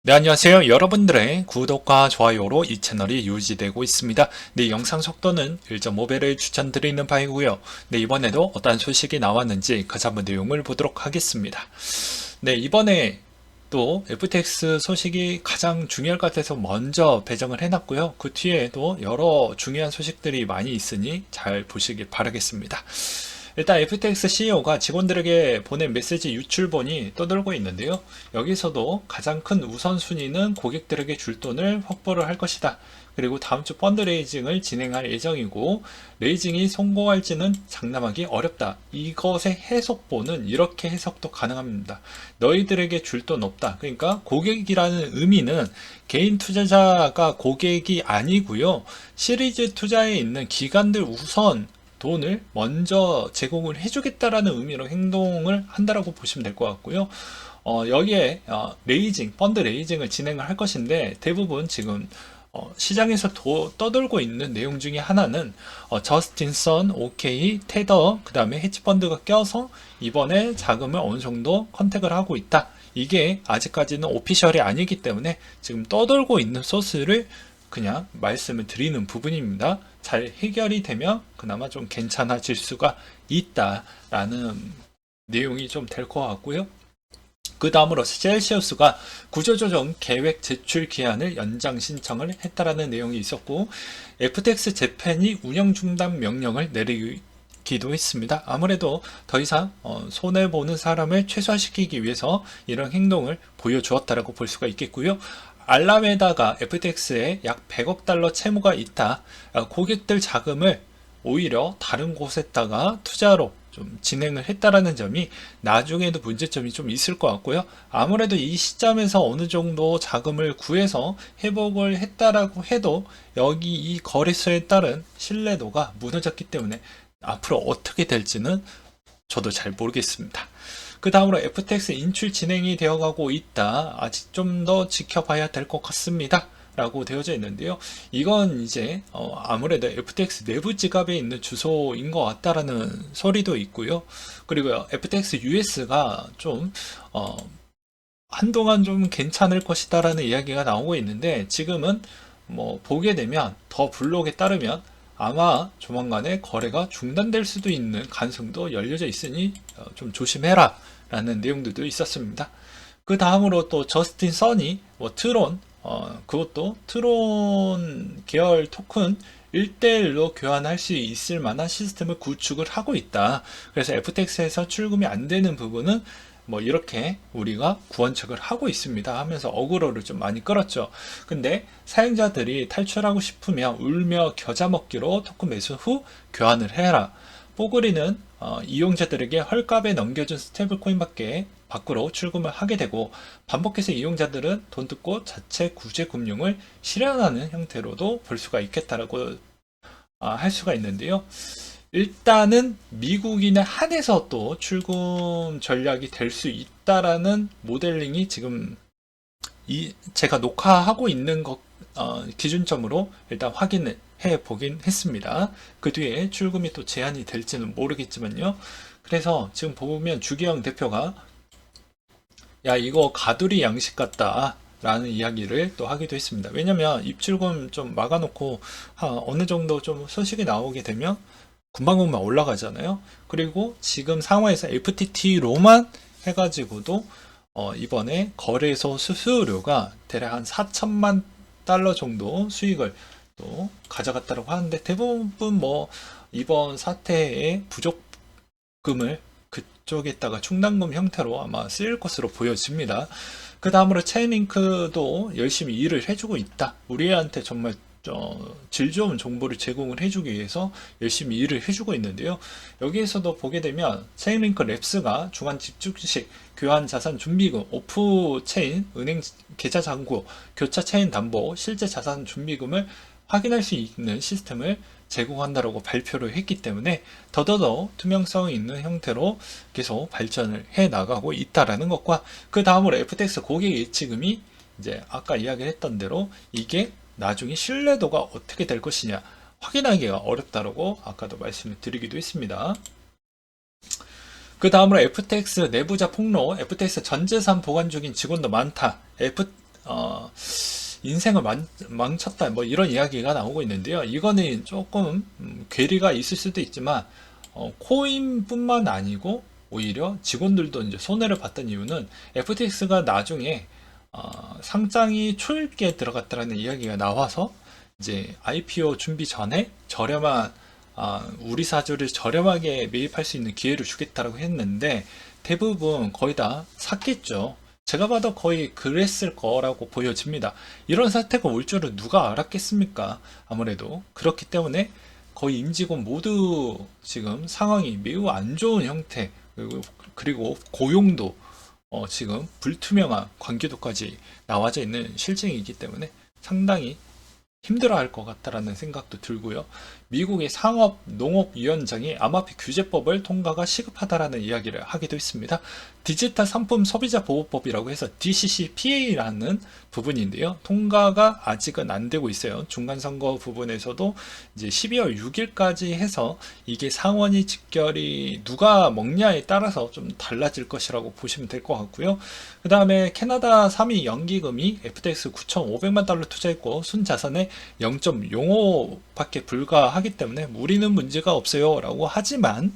네, 안녕하세요. 여러분들의 구독과 좋아요로 이 채널이 유지되고 있습니다. 네, 영상 속도는 1.5배를 추천드리는 바이고요. 네, 이번에도 어떤 소식이 나왔는지 그 한번 내용을 보도록 하겠습니다. 네, 이번에 또 FTX 소식이 가장 중요할 것 같아서 먼저 배정을 해놨고요. 그 뒤에도 여러 중요한 소식들이 많이 있으니 잘 보시길 바라겠습니다. 일단 FTX CEO가 직원들에게 보낸 메시지 유출본이 떠돌고 있는데요. 여기서도 가장 큰 우선순위는 고객들에게 줄 돈을 확보를 할 것이다. 그리고 다음 주 펀드레이징을 진행할 예정이고, 레이징이 성공할지는 장담하기 어렵다. 이것의 해석본은 이렇게 해석도 가능합니다. 너희들에게 줄 돈 없다. 그러니까 고객이라는 의미는 개인 투자자가 고객이 아니고요. 시리즈 투자에 있는 기관들 우선 돈을 먼저 제공을 해주겠다라는 의미로 행동을 한다라고 보시면 될 것 같고요. 여기에 레이징, 펀드 레이징을 진행을 할 것인데 대부분 지금 시장에서 떠돌고 있는 내용 중에 하나는 저스틴 선, 오케이, 테더, 그 다음에 헤지펀드가 껴서 이번에 자금을 어느 정도 컨택을 하고 있다. 이게 아직까지는 오피셜이 아니기 때문에 지금 떠돌고 있는 소스를 그냥 말씀을 드리는 부분입니다. 잘 해결이 되면 그나마 좀 괜찮아질 수가 있다라는 내용이 좀 될 것 같고요. 그 다음으로 셀시우스가 구조조정 계획 제출 기한을 연장 신청을 했다라는 내용이 있었고, FTX 재팬이 운영 중단 명령을 내리기도 했습니다. 아무래도 더 이상 손해보는 사람을 최소화시키기 위해서 이런 행동을 보여주었다라고 볼 수가 있겠고요. 알라메다가 FTX에 약 100억 달러 채무가 있다. 고객들 자금을 오히려 다른 곳에다가 투자로 좀 진행을 했다라는 점이 나중에도 문제점이 좀 있을 것 같고요. 아무래도 이 시점에서 어느 정도 자금을 구해서 회복을 했다라고 해도 여기 이 거래소에 따른 신뢰도가 무너졌기 때문에 앞으로 어떻게 될지는 저도 잘 모르겠습니다. 그 다음으로 FTX 인출 진행이 되어가고 있다. 아직 좀 더 지켜봐야 될 것 같습니다. 라고 되어져 있는데요. 이건 이제 아무래도 FTX 내부 지갑에 있는 주소인 것 같다라는 소리도 있고요. 그리고 FTX US가 좀 한동안 좀 괜찮을 것이다라는 이야기가 나오고 있는데, 지금은 뭐 보게 되면 더 블록에 따르면 아마 조만간에 거래가 중단될 수도 있는 가능성도 열려져 있으니 좀 조심해라 라는 내용들도 있었습니다. 그 다음으로 또 저스틴 선이 뭐 트론, 그것도 트론 계열 토큰 1대1로 교환할 수 있을 만한 시스템을 구축을 하고 있다. 그래서 FTX에서 출금이 안 되는 부분은 뭐 이렇게 우리가 구원책을 하고 있습니다 하면서 어그로를 좀 많이 끌었죠. 근데 사용자들이 탈출하고 싶으면 울며 겨자 먹기로 토큰 매수 후 교환을 해라. 뽀글이는 이용자들에게 헐값에 넘겨준 스테이블 코인밖에 밖으로 출금을 하게 되고, 반복해서 이용자들은 돈 뜯고 자체 구제 금융을 실현하는 형태로도 볼 수가 있겠다라고 할 수가 있는데요. 일단은 미국인에 한해서 또 출금 전략이 될 수 있다라는 모델링이 지금 제가 녹화하고 있는 것 기준점으로 일단 확인을 해 보긴 했습니다. 그 뒤에 출금이 또 제한이 될지는 모르겠지만요. 그래서 지금 보면 주기영 대표가 야, 이거 가두리 양식 같다 라는 이야기를 또 하기도 했습니다. 왜냐면 입출금 좀 막아놓고 어느 정도 좀 소식이 나오게 되면 금방금방 올라가잖아요. 그리고 지금 상황에서 FTT로만 해가지고도 이번에 거래소 수수료가 대략 한 4천만 달러 정도 수익을 또 가져갔다고 하는데, 대부분 뭐 이번 사태의 부족금을 그쪽에다가 충당금 형태로 아마 쓰일 것으로 보여집니다. 그 다음으로 체인링크도 열심히 일을 해주고 있다. 우리한테 정말 질 좋은 정보를 제공을 해주기 위해서 열심히 일을 해주고 있는데요. 여기에서도 보게 되면 체인링크 랩스가 주간 집중식 교환 자산 준비금, 오프 체인, 은행 계좌 잔고, 교차 체인 담보, 실제 자산 준비금을 확인할 수 있는 시스템을 제공한다라고 발표를 했기 때문에 더더더 투명성이 있는 형태로 계속 발전을 해 나가고 있다라는 것과, 그 다음으로 FTX 고객 예치금이 이제 아까 이야기했던 대로 이게 나중에 신뢰도가 어떻게 될 것이냐 확인하기가 어렵다라고 아까도 말씀을 드리기도 했습니다. 그 다음으로 FTX 내부자 폭로, FTX 전재산 보관 중인 직원도 많다. 인생을 망쳤다 뭐 이런 이야기가 나오고 있는데요. 이거는 조금 괴리가 있을 수도 있지만 코인뿐만 아니고 오히려 직원들도 이제 손해를 봤던 이유는 FTX가 나중에 상장이 초읽기에 들어갔다라는 이야기가 나와서 이제 IPO 준비 전에 저렴한 우리 사주를 저렴하게 매입할 수 있는 기회를 주겠다라고 했는데 대부분 거의 다 샀겠죠. 제가 봐도 거의 그랬을 거라고 보여집니다. 이런 사태가 올 줄은 누가 알았겠습니까? 아무래도 그렇기 때문에 거의 임직원 모두 지금 상황이 매우 안 좋은 형태, 그리고 고용도 지금 불투명한 관계도까지 나와져 있는 실정이기 때문에 상당히 힘들어할 것 같다라는 생각도 들고요. 미국의 상업 농업위원장이 암호화폐 규제법을 통과가 시급하다라는 이야기를 하기도 했습니다. 디지털 상품 소비자 보호법이라고 해서 DCCPA라는 부분인데요. 통과가 아직은 안 되고 있어요. 중간선거 부분에서도 이제 12월 6일까지 해서 이게 상원이 직결이 누가 먹냐에 따라서 좀 달라질 것이라고 보시면 될 것 같고요. 그 다음에 캐나다 3위 연기금이 FTX 9,500만 달러 투자했고 순자산의 0.05밖에 불과하기 때문에 우리는 문제가 없어요 라고 하지만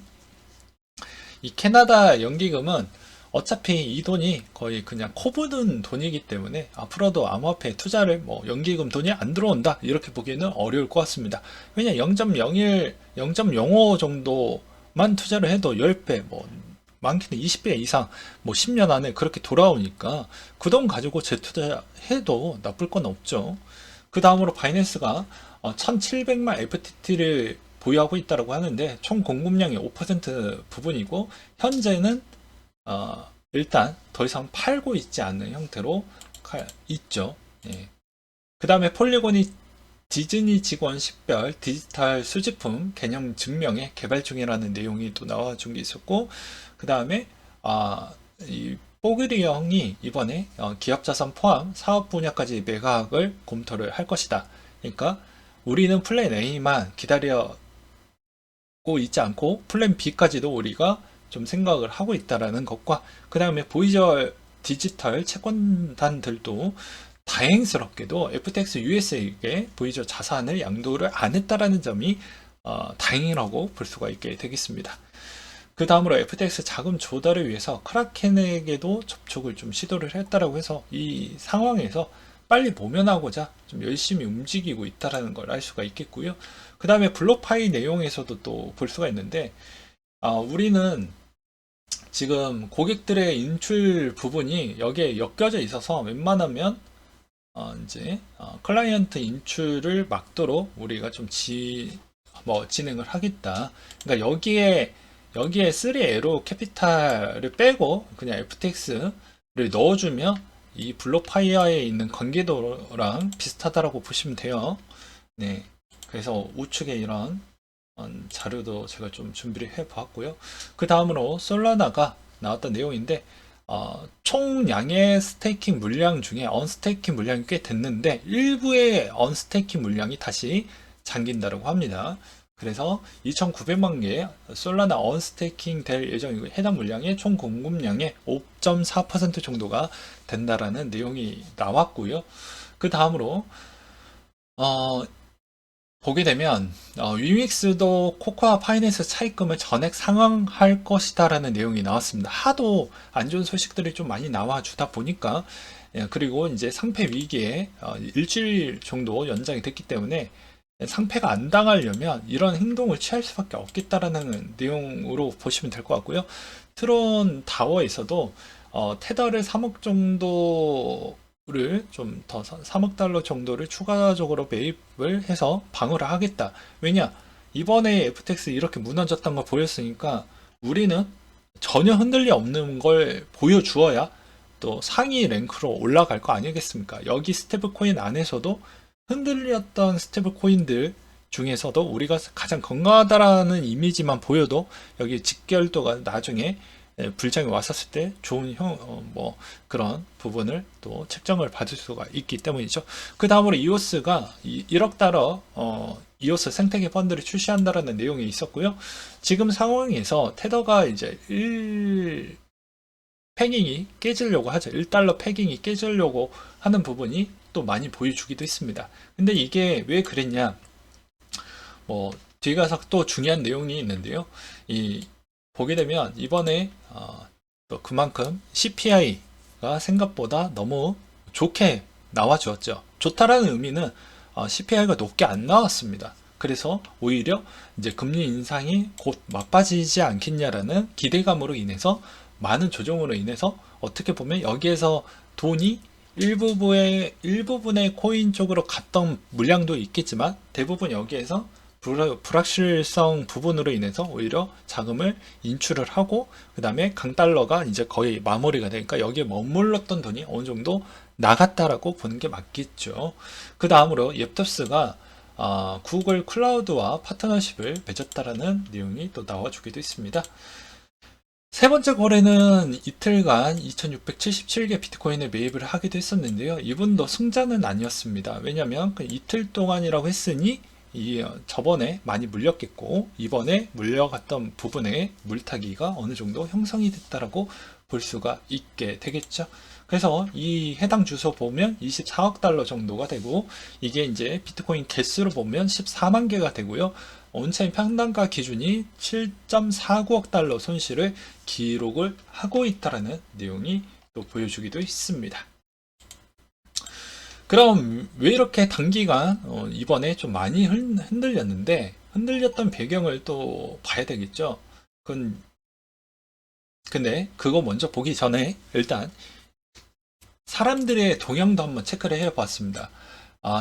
이 캐나다 연기금은 어차피 이 돈이 거의 그냥 코부는 돈이기 때문에 앞으로도 암호화폐 투자를 뭐 연기금 돈이 안 들어온다 이렇게 보기에는 어려울 것 같습니다. 왜냐 0.01, 0.05 정도만 투자를 해도 10배 뭐 많게는 20배 이상 뭐 10년 안에 그렇게 돌아오니까 그 돈 가지고 재투자해도 나쁠 건 없죠. 그 다음으로 바이낸스가 1700만 FTT를 보유하고 있다고 하는데 총 공급량이 5% 부분이고 현재는 일단 더 이상 팔고 있지 않는 형태로 있죠. 예. 그 다음에 폴리곤이 디즈니 직원 식별 디지털 수집품 개념 증명에 개발 중이라는 내용이 또 나와준 게 있었고 그 다음에 이 뽀글이 형이 이번에 기업 자산 포함 사업 분야까지 매각을 검토를 할 것이다. 그러니까 우리는 플랜 A만 기다리고 있지 않고 플랜 B까지도 우리가 좀 생각을 하고 있다라는 것과 그 다음에 보이저 디지털 채권단들도 다행스럽게도 FTX USA에게 보이저 자산을 양도를 안 했다라는 점이 다행이라고 볼 수가 있게 되겠습니다. 그 다음으로 FTX 자금 조달을 위해서 크라켄에게도 접촉을 좀 시도를 했다라고 해서 이 상황에서 빨리 모면하고자 좀 열심히 움직이고 있다라는 걸 알 수가 있겠고요. 그 다음에 블록파이 내용에서도 또 볼 수가 있는데 우리는 지금 고객들의 인출 부분이 여기에 엮여져 있어서 웬만하면 이제 클라이언트 인출을 막도록 우리가 좀 진행을 하겠다. 그러니까 여기에 3에로 캐피탈을 빼고 그냥 FTX를 넣어주면 이 블록파이어에 있는 관계도랑 비슷하다라고 보시면 돼요. 네. 그래서 우측에 이런 자료도 제가 좀 준비를 해 봤고요. 그 다음으로 솔라나가 나왔던 내용인데 총량의 스테이킹 물량 중에 언스테이킹 물량이 꽤 됐는데 일부의 언스테이킹 물량이 다시 잠긴다고 합니다. 그래서 2,900만 개의 솔라나 언스테이킹 될 예정이고 해당 물량의 총 공급량의 5.4% 정도가 된다라는 내용이 나왔고요. 그 다음으로 보게 되면 위믹스도 코코아 파이낸스 차입금을 전액 상환할 것이다라는 내용이 나왔습니다. 하도 안 좋은 소식들이 좀 많이 나와주다 보니까 그리고 이제 상패 위기에 일주일 정도 연장이 됐기 때문에 상패가 안 당하려면 이런 행동을 취할 수밖에 없겠다라는 내용으로 보시면 될 것 같고요. 트론 타워에서도 테더를 3억 정도를 좀 더 3억 달러 정도를 추가적으로 매입을 해서 방어를 하겠다. 왜냐? 이번에 FTX 이렇게 무너졌던 거 보였으니까 우리는 전혀 흔들림 없는 걸 보여주어야 또 상위 랭크로 올라갈 거 아니겠습니까? 여기 스테이블 코인 안에서도 흔들렸던 스테이블 코인들 중에서도 우리가 가장 건강하다라는 이미지만 보여도 여기 직결도가 나중에 불장이 왔었을 때 좋은 그런 부분을 또 책정을 받을 수가 있기 때문이죠. 그 다음으로 이오스가 1억 달러 이오스 생태계 펀드를 출시한다라는 내용이 있었고요. 지금 상황에서 테더가 이제 패깅이 깨지려고 하죠. 1달러 패깅이 깨지려고 하는 부분이 또 많이 보여주기도 했습니다. 근데 이게 왜 그랬냐? 뭐 뒤에 가서 또 중요한 내용이 있는데요. 이 보게 되면 이번에 또 그만큼 CPI가 생각보다 너무 좋게 나와주었죠. 좋다라는 의미는 CPI가 높게 안 나왔습니다. 그래서 오히려 이제 금리 인상이 곧 막빠지지 않겠냐라는 기대감으로 인해서 많은 조정으로 인해서 어떻게 보면 여기에서 돈이 일부분의 코인 쪽으로 갔던 물량도 있겠지만 대부분 여기에서 불확실성 부분으로 인해서 오히려 자금을 인출을 하고 그 다음에 강달러가 이제 거의 마무리가 되니까 여기에 머물렀던 돈이 어느 정도 나갔다라고 보는 게 맞겠죠. 그 다음으로 옙톱스가 구글 클라우드와 파트너십을 맺었다라는 내용이 또 나와주기도 있습니다. 세 번째 거래는 이틀간 2677개 비트코인을 매입을 하기도 했었는데요. 이분도 승자는 아니었습니다. 왜냐하면 그 이틀 동안이라고 했으니 저번에 많이 물렸겠고 이번에 물려갔던 부분에 물타기가 어느 정도 형성이 됐다라고 볼 수가 있게 되겠죠. 그래서 이 해당 주소 보면 24억 달러 정도가 되고 이게 이제 비트코인 개수로 보면 14만 개가 되고요. 온체인 평단가 기준이 7.49억 달러 손실을 기록을 하고 있다라는 내용이 또 보여주기도 했습니다. 그럼 왜 이렇게 단기간 이번에 좀 많이 흔들렸는데 흔들렸던 배경을 또 봐야 되겠죠. 근데 그거 먼저 보기 전에 일단 사람들의 동향도 한번 체크를 해 봤습니다.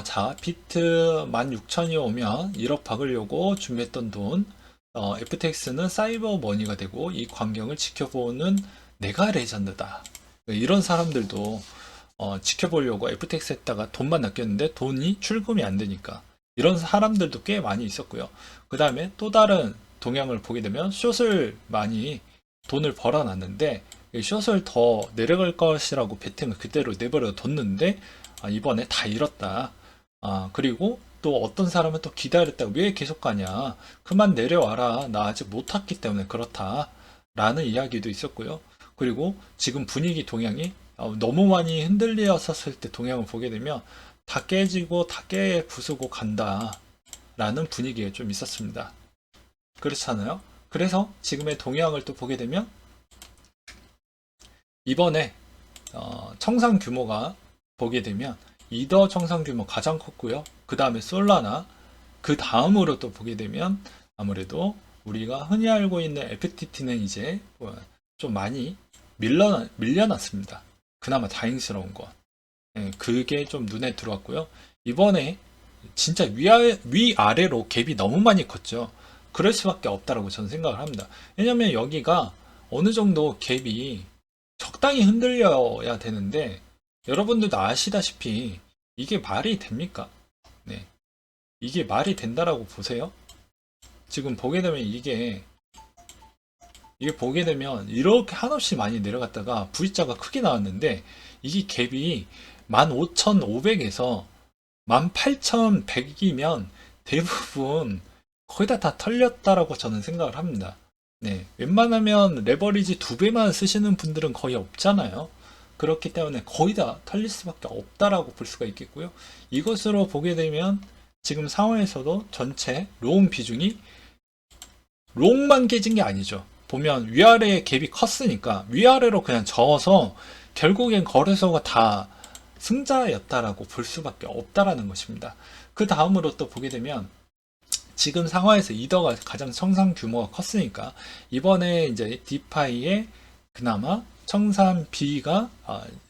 자, 비트 16,000이 오면 1억 박으려고 준비했던 돈, FTX는 사이버 머니가 되고 이 광경을 지켜보는 내가 레전드다. 이런 사람들도 지켜보려고 FTX 했다가 돈만 낚였는데 돈이 출금이 안 되니까 이런 사람들도 꽤 많이 있었고요. 그 다음에 또 다른 동향을 보게 되면 숏을 많이 돈을 벌어놨는데 숏을 더 내려갈 것이라고 베팅을 그대로 내버려 뒀는데 이번에 다 잃었다. 그리고 또 어떤 사람은 또 기다렸다가 왜 계속 가냐. 그만 내려와라. 나 아직 못 탔기 때문에 그렇다. 라는 이야기도 있었고요. 그리고 지금 분위기 동향이 너무 많이 흔들렸었을 때 동향을 보게 되면 다 깨지고 다 부수고 간다. 라는 분위기가 좀 있었습니다. 그렇잖아요. 그래서 지금의 동향을 또 보게 되면 이번에 청산 규모가 보게 되면 이더 청산 규모 가장 컸고요. 그 다음에 솔라나 그 다음으로 또 보게 되면 아무래도 우리가 흔히 알고 있는 FTT는 이제 좀 많이 밀려났습니다. 그나마 다행스러운 건 그게 좀 눈에 들어왔고요. 이번에 진짜 위아래로 갭이 너무 많이 컸죠. 그럴 수밖에 없다라고 저는 생각을 합니다. 왜냐면 여기가 어느 정도 갭이 적당히 흔들려야 되는데 여러분들도 아시다시피 이게 말이 됩니까? 네. 이게 말이 된다라고 보세요? 지금 보게 되면 이게 보게 되면 이렇게 한없이 많이 내려갔다가 V자가 크게 나왔는데 이게 갭이 15,500에서 18,100이면 대부분 거의 다 털렸다라고 저는 생각을 합니다. 네, 웬만하면 레버리지 2배만 쓰시는 분들은 거의 없잖아요. 그렇기 때문에 거의 다 털릴 수밖에 없다라고 볼 수가 있겠고요. 이것으로 보게 되면 지금 상황에서도 전체 롱 비중이 롱만 깨진 게 아니죠. 보면 위아래 갭이 컸으니까 위아래로 그냥 저어서 결국엔 거래소가 다 승자였다라고 볼 수밖에 없다라는 것입니다. 그 다음으로 또 보게 되면 지금 상황에서 이더가 가장 청산 규모가 컸으니까 이번에 이제 디파이의 그나마 청산 B가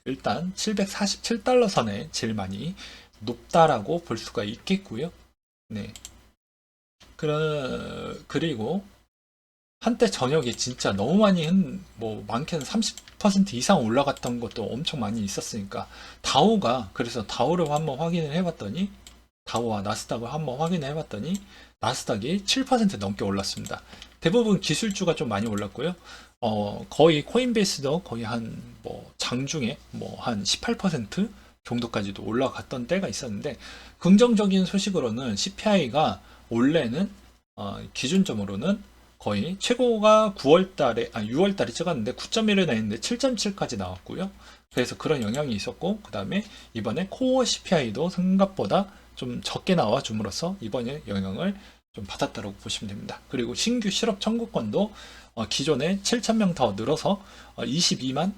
일단 747달러 선에 제일 많이 높다라고 볼 수가 있겠고요. 네. 그리고 한때 저녁에 진짜 너무 많이 뭐 많게는 30% 이상 올라갔던 것도 엄청 많이 있었으니까 그래서 다우를 한번 확인을 해봤더니 다우와 나스닥을 한번 확인을 해봤더니 나스닥이 7% 넘게 올랐습니다. 대부분 기술주가 좀 많이 올랐고요. 거의 코인베이스도 거의 장중에 한 18% 정도까지도 올라갔던 때가 있었는데 긍정적인 소식으로는 CPI가 원래는 기준점으로는 거의 최고가 6월달에 찍었는데 9.1을 냈는데 7.7까지 나왔고요. 그래서 그런 영향이 있었고, 그 다음에 이번에 코어 CPI도 생각보다 좀 적게 나와 줌으로써 이번에 영향을 좀 받았다고 보시면 됩니다. 그리고 신규 실업 청구권도 기존에 7,000명 더 늘어서 22만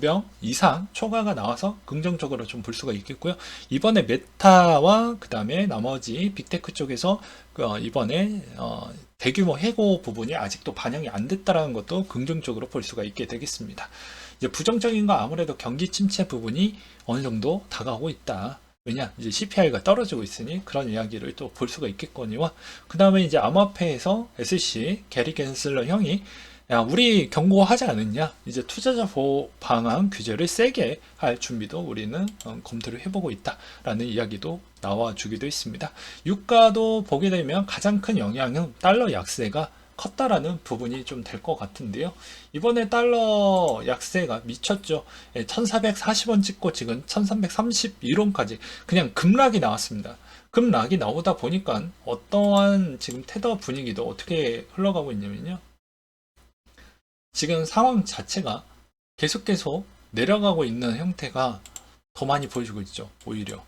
명 이상 초과가 나와서 긍정적으로 좀 볼 수가 있겠고요. 이번에 메타와 그 다음에 나머지 빅테크 쪽에서 이번에 대규모 해고 부분이 아직도 반영이 안 됐다라는 것도 긍정적으로 볼 수가 있게 되겠습니다. 이제 부정적인 거 아무래도 경기 침체 부분이 어느 정도 다가오고 있다. 왜냐, 이제 CPI가 떨어지고 있으니 그런 이야기를 또 볼 수가 있겠거니와, 그 다음에 이제 암호화폐에서 SC 게리 겐슬러 형이 야, 우리 경고하지 않았냐? 이제 투자자 보호 방안 규제를 세게 할 준비도 우리는 검토를 해보고 있다라는 이야기도 나와주기도 했습니다. 유가도 보게 되면 가장 큰 영향은 달러 약세가 컸다라는 부분이 좀 될 것 같은데요. 이번에 달러 약세가 미쳤죠. 1440원 찍고 지금 1331원까지 그냥 급락이 나왔습니다. 급락이 나오다 보니까 어떠한 지금 테더 분위기도 어떻게 흘러가고 있냐면요. 지금 상황 자체가 계속 내려가고 있는 형태가 더 많이 보여주고 있죠. 오히려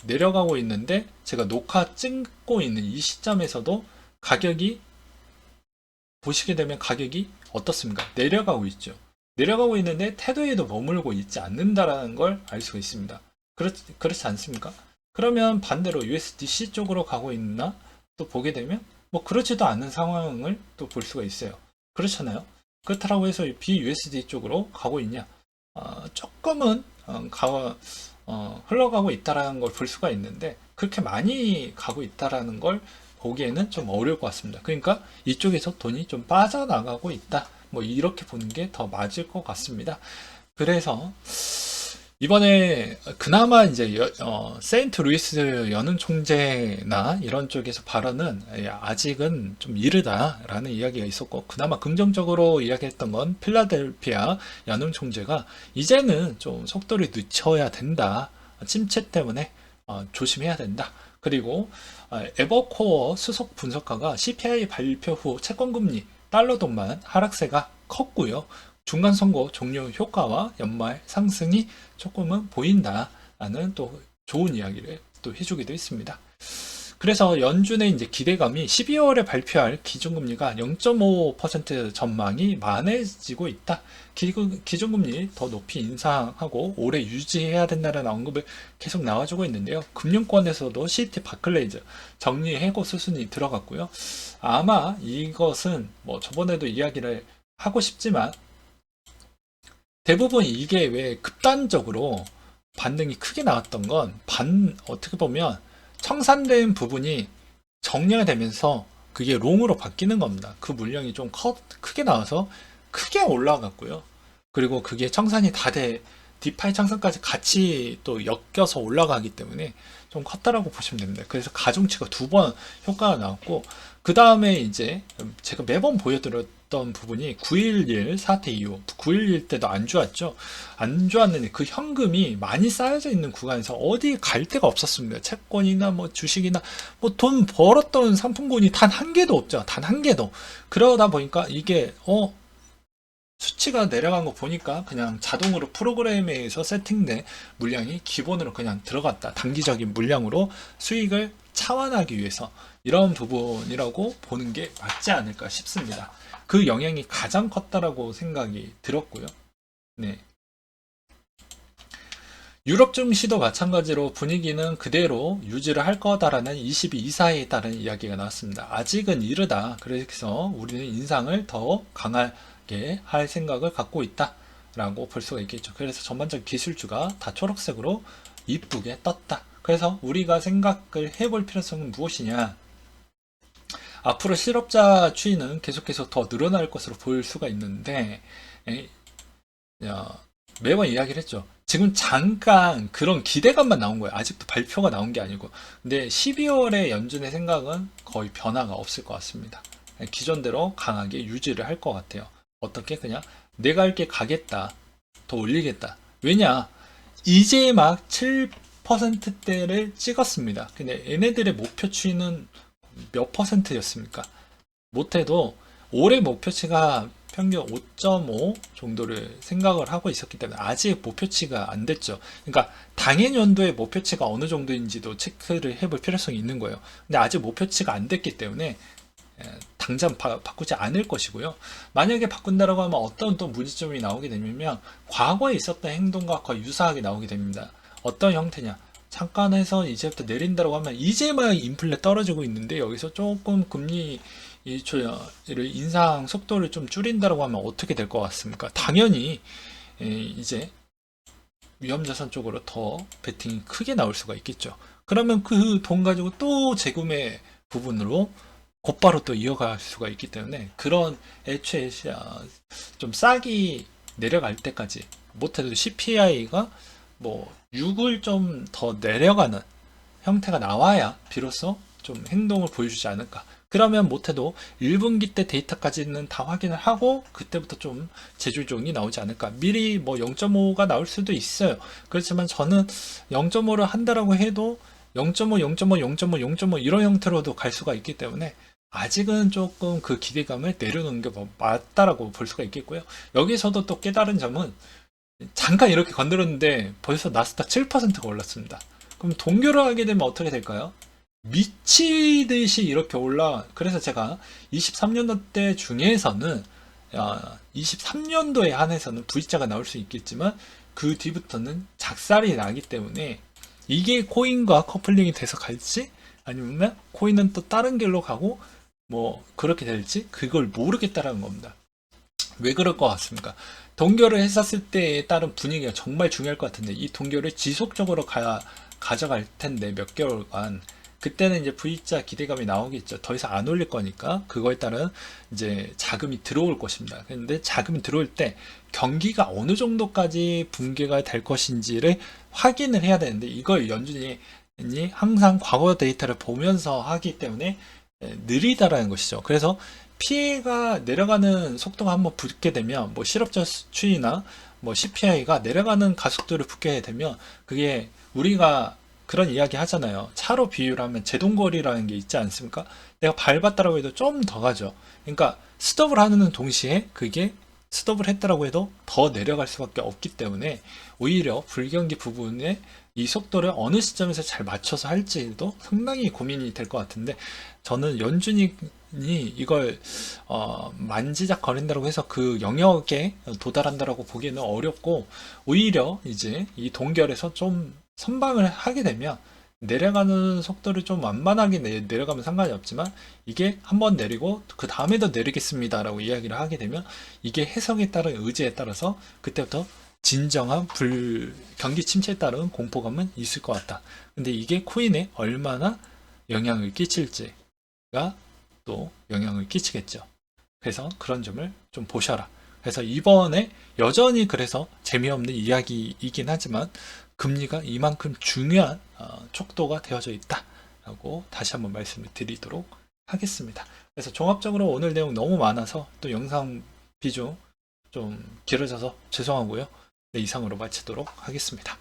내려가고 있는데 제가 녹화 찍고 있는 이 시점에서도 가격이 보시게 되면 가격이 어떻습니까? 내려가고 있죠. 내려가고 있는데 태도에도 머물고 있지 않는다라는 걸 알 수가 있습니다. 그렇지 않습니까? 그러면 반대로 USDC 쪽으로 가고 있나? 또 보게 되면 뭐 그렇지도 않은 상황을 또 볼 수가 있어요. 그렇잖아요. 그렇다고 해서 BUSD 쪽으로 가고 있냐? 조금은 흘러가고 있다라는 걸 볼 수가 있는데 그렇게 많이 가고 있다라는 걸 보기에는 좀 어려울 것 같습니다. 그러니까 이쪽에서 돈이 좀 빠져나가고 있다. 뭐 이렇게 보는 게 더 맞을 것 같습니다. 그래서 이번에 그나마 이제 세인트 루이스 연은 총재나 이런 쪽에서 발언은 아직은 좀 이르다라는 이야기가 있었고, 그나마 긍정적으로 이야기했던 건 필라델피아 연은 총재가 이제는 좀 속도를 늦춰야 된다. 침체 때문에 조심해야 된다. 그리고 에버코어 수석 분석가가 CPI 발표 후 채권금리, 달러 동반 하락세가 컸고요. 중간 선거 종료 효과와 연말 상승이 조금은 보인다라는 또 좋은 이야기를 또 해주기도 했습니다. 그래서 연준의 이제 기대감이 12월에 발표할 기준금리가 0.5% 전망이 만해지고 있다. 기준금리 더 높이 인상하고 오래 유지해야 된다는 언급을 계속 나와주고 있는데요. 금융권에서도 시티 바클레이즈 정리 해고 수순이 들어갔고요. 아마 이것은 뭐 저번에도 이야기를 하고 싶지만 대부분 이게 왜 급단적으로 반등이 크게 나왔던 건 어떻게 보면 청산된 부분이 정리가 되면서 그게 롱으로 바뀌는 겁니다. 그 물량이 좀 크게 나와서 크게 올라갔고요. 그리고 그게 청산이 다 디파이 청산까지 같이 또 엮여서 올라가기 때문에 좀 컸다라고 보시면 됩니다. 그래서 가중치가 2번 효과가 나왔고, 그 다음에 이제 제가 매번 보여드렸던 부분이 9.11 사태 이후 9.11 때도 안 좋았죠. 안 좋았는데 그 현금이 많이 쌓여져 있는 구간에서 어디 갈 데가 없었습니다. 채권이나 뭐 주식이나 뭐 돈 벌었던 상품군이 단 한 개도 없죠. 단 한 개도. 그러다 보니까 이게 수치가 내려간 거 보니까 그냥 자동으로 프로그램에 의해서 세팅된 물량이 기본으로 그냥 들어갔다. 단기적인 물량으로 수익을 차환하기 위해서 이런 부분이라고 보는 게 맞지 않을까 싶습니다. 그 영향이 가장 컸다라고 생각이 들었고요. 네. 유럽 증시도 마찬가지로 분위기는 그대로 유지를 할 거다라는 22사에 따른 이야기가 나왔습니다. 아직은 이르다. 그래서 우리는 인상을 더 강하게 할 생각을 갖고 있다라고 볼 수가 있겠죠. 그래서 전반적 기술주가 다 초록색으로 이쁘게 떴다. 그래서 우리가 생각을 해볼 필요성은 무엇이냐? 앞으로 실업자 추이는 계속해서 더 늘어날 것으로 보일 수가 있는데, 매번 이야기를 했죠. 지금 잠깐 그런 기대감만 나온 거예요. 아직도 발표가 나온 게 아니고. 근데 12월에 연준의 생각은 거의 변화가 없을 것 같습니다. 기존대로 강하게 유지를 할 것 같아요. 어떻게? 그냥 내가 할 게 가겠다. 더 올리겠다. 왜냐? 이제 막 7%대를 찍었습니다. 근데 얘네들의 목표 추이는 몇 %였습니까? 못해도 올해 목표치가 평균 5.5 정도를 생각을 하고 있었기 때문에 아직 목표치가 안 됐죠. 그러니까 당해 연도의 목표치가 어느 정도인지도 체크를 해볼 필요성이 있는 거예요. 근데 아직 목표치가 안 됐기 때문에 당장 바꾸지 않을 것이고요. 만약에 바꾼다라고 하면 어떤 또 문제점이 나오게 되냐면 과거에 있었던 행동과 거의 유사하게 나오게 됩니다. 어떤 형태냐? 잠깐 해서 이제부터 내린다고 하면 이제 막 인플레 떨어지고 있는데 여기서 조금 금리 인상 속도를 좀 줄인다고 하면 어떻게 될 것 같습니까? 당연히 이제 위험자산 쪽으로 더 베팅이 크게 나올 수가 있겠죠. 그러면 그 돈 가지고 또 재구매 부분으로 곧바로 또 이어갈 수가 있기 때문에 그런 애초에 좀 싹이 내려갈 때까지 못해도 CPI가 뭐 6을 좀 더 내려가는 형태가 나와야 비로소 좀 행동을 보여주지 않을까. 그러면 못해도 1분기 때 데이터까지는 다 확인을 하고 그때부터 좀 재조정이 나오지 않을까. 미리 뭐 0.5가 나올 수도 있어요. 그렇지만 저는 0.5를 한다라고 해도 0.5, 0.5, 0.5, 0.5 이런 형태로도 갈 수가 있기 때문에 아직은 조금 그 기대감을 내려놓는 게 맞다라고 볼 수가 있겠고요. 여기서도 또 깨달은 점은 잠깐 이렇게 건드렸는데 벌써 나스닥 7%가 올랐습니다. 그럼 동결을 하게 되면 어떻게 될까요? 미치듯이 이렇게 올라. 그래서 제가 23년도 때 중에서는 23년도에 한해서는 V자가 나올 수 있겠지만 그 뒤부터는 작살이 나기 때문에 이게 코인과 커플링이 돼서 갈지 아니면 코인은 또 다른 길로 가고 뭐 그렇게 될지 그걸 모르겠다라는 겁니다. 왜 그럴 것 같습니까? 동결을 했었을 때에 따른 분위기가 정말 중요할 것 같은데 이 동결을 지속적으로 가져갈 텐데 몇 개월간 그때는 이제 V자 기대감이 나오겠죠. 더 이상 안 올릴 거니까 그거에 따른 이제 자금이 들어올 것입니다. 그런데 자금이 들어올 때 경기가 어느 정도까지 붕괴가 될 것인지를 확인을 해야 되는데 이걸 연준이 항상 과거 데이터를 보면서 하기 때문에 느리다라는 것이죠. 그래서 피해가 내려가는 속도가 한번 붙게 되면 뭐 실업자 수치나 뭐 CPI가 내려가는 가속도를 붙게 되면 그게 우리가 그런 이야기 하잖아요. 차로 비유를 하면 제동거리라는 게 있지 않습니까? 내가 밟았다라고 해도 좀 더 가죠. 그러니까 스톱을 하는 동시에 그게 스톱을 했다라고 해도 더 내려갈 수밖에 없기 때문에 오히려 불경기 부분에 이 속도를 어느 시점에서 잘 맞춰서 할지도 상당히 고민이 될 것 같은데 저는 연준이 이걸 만지작거린다고 해서 그 영역에 도달한다라고 보기에는 어렵고 오히려 이제 이 동결에서 좀 선방을 하게 되면 내려가는 속도를 좀 완만하게 내려가면 상관이 없지만 이게 한번 내리고 그 다음에도 내리겠습니다 라고 이야기를 하게 되면 이게 해석에 따른 의지에 따라서 그때부터 진정한 경기 침체에 따른 공포감은 있을 것 같다. 근데 이게 코인에 얼마나 영향을 끼칠지가 또 영향을 끼치겠죠. 그래서 그런 점을 좀 보셔라. 그래서 이번에 여전히 그래서 재미없는 이야기이긴 하지만 금리가 이만큼 중요한 촉도가 되어져 있다라고 다시 한번 말씀을 드리도록 하겠습니다. 그래서 종합적으로 오늘 내용 너무 많아서 또 영상 비중 좀 길어져서 죄송하고요. 네, 이상으로 마치도록 하겠습니다.